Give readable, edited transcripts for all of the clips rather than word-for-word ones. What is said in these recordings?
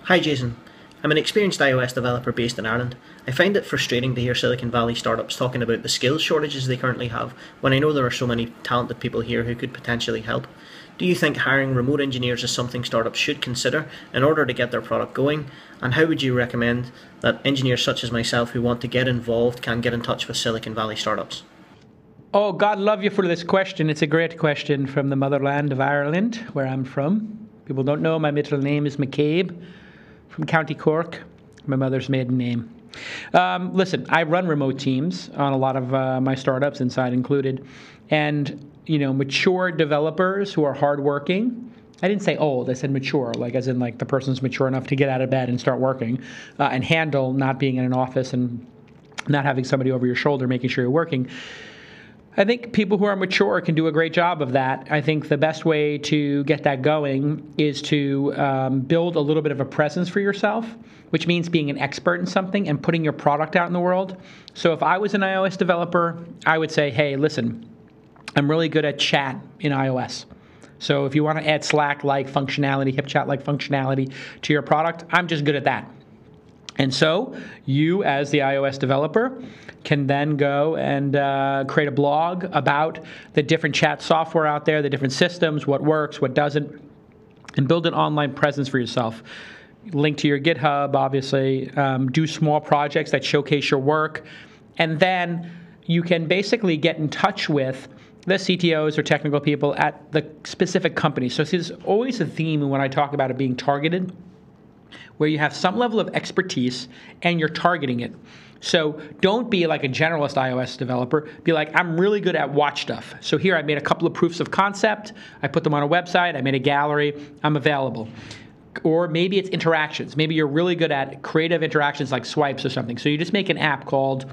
Hi Jason, I'm an experienced iOS developer based in Ireland. I find it frustrating to hear Silicon Valley startups talking about the skills shortages they currently have when I know there are so many talented people here who could potentially help. Do you think hiring remote engineers is something startups should consider in order to get their product going? And how would you recommend that engineers such as myself who want to get involved can get in touch with Silicon Valley startups? Oh, God love you for this question. It's a great question from the motherland of Ireland, where I'm from. People don't know my middle name is McCabe, from County Cork, my mother's maiden name. Listen, I run remote teams on a lot of my startups, Inside included, and mature developers who are hardworking. I didn't say old, I said mature, like as in like the person's mature enough to get out of bed and start working and handle not being in an office and not having somebody over your shoulder making sure you're working. I think people who are mature can do a great job of that. I think the best way to get that going is to build a little bit of a presence for yourself, which means being an expert in something and putting your product out in the world. So if I was an iOS developer, I would say, hey, listen, I'm really good at chat in iOS. So if you want to add Slack-like functionality, HipChat-like functionality to your product, I'm just good at that. And so you, as the iOS developer, can then go and create a blog about the different chat software out there, the different systems, what works, what doesn't, and build an online presence for yourself. Link to your GitHub, obviously. Do small projects that showcase your work. And then you can basically get in touch with the CTOs or technical people at the specific company. So there's always a theme when I talk about it being targeted, where you have some level of expertise and you're targeting it. So don't be like a generalist iOS developer. Be like, I'm really good at watch stuff. So here I made a couple of proofs of concept. I put them on a website. I made a gallery. I'm available. Or maybe it's interactions. Maybe you're really good at creative interactions like swipes or something. So you just make an app called,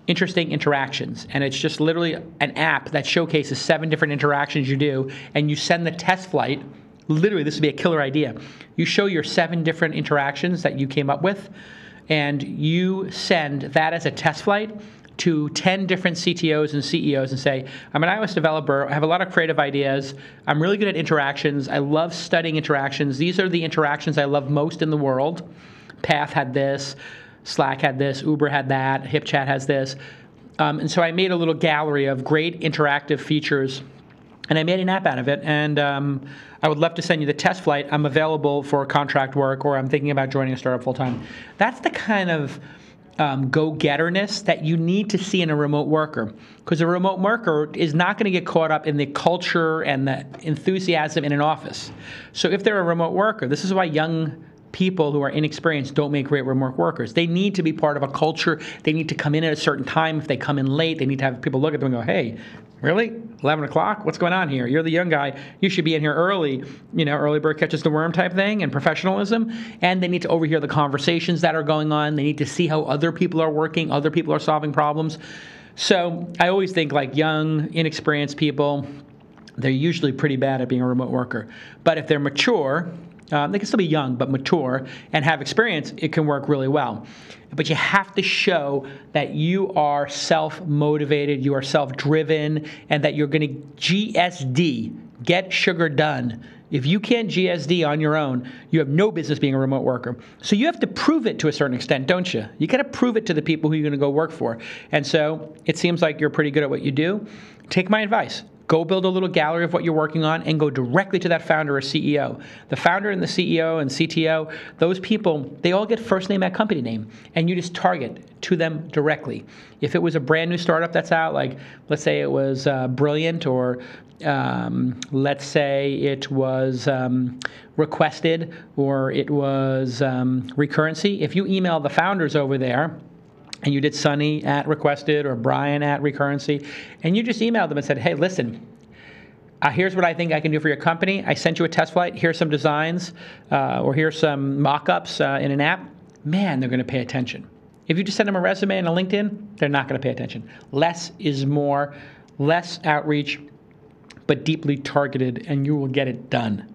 Interesting Interactions. And it's just literally an app that showcases 7 different interactions you do. And you send the test flight. Literally, this would be a killer idea. You show your 7 different interactions that you came up with, and you send that as a test flight to 10 different CTOs and CEOs and say, I'm an iOS developer. I have a lot of creative ideas. I'm really good at interactions. I love studying interactions. These are the interactions I love most in the world. Path had this. Slack had this. Uber had that. HipChat has this. And so I made a little gallery of great interactive features, and I made an app out of it, and I would love to send you the test flight. I'm available for contract work, or I'm thinking about joining a startup full-time. That's the kind of go-getterness that you need to see in a remote worker, because a remote worker is not going to get caught up in the culture and the enthusiasm in an office. So if they're a remote worker, this is why young people who are inexperienced don't make great remote workers. They need to be part of a culture. They need to come in at a certain time. If they come in late, they need to have people look at them and go, hey, really? 11 o'clock? What's going on here? You're the young guy. You should be in here early. Early bird catches the worm type thing, and professionalism. And they need to overhear the conversations that are going on. They need to see how other people are working, other people are solving problems. So I always think like young, inexperienced people, they're usually pretty bad at being a remote worker. But if they're mature, they can still be young, but mature and have experience, it can work really well. But you have to show that you are self-motivated, you are self-driven, and that you're going to GSD, get sugar done. If you can't GSD on your own, you have no business being a remote worker. So you have to prove it to a certain extent, don't you? You got to prove it to the people who you're going to go work for. And so it seems like you're pretty good at what you do. Take my advice. Go build a little gallery of what you're working on and go directly to that founder or CEO. The founder and the CEO and CTO, those people, they all get first name at company name, and you just target to them directly. If it was a brand new startup that's out, like let's say it was Brilliant, or let's say it was Requested, or it was Recurrency, if you email the founders over there, and you did Sunny at Requested or Brian at Recurrency, and you just emailed them and said, hey, listen, here's what I think I can do for your company. I sent you a test flight. Here's some designs, or here's some mock-ups in an app. Man, they're going to pay attention. If you just send them a resume and a LinkedIn, they're not going to pay attention. Less is more, less outreach, but deeply targeted, and you will get it done.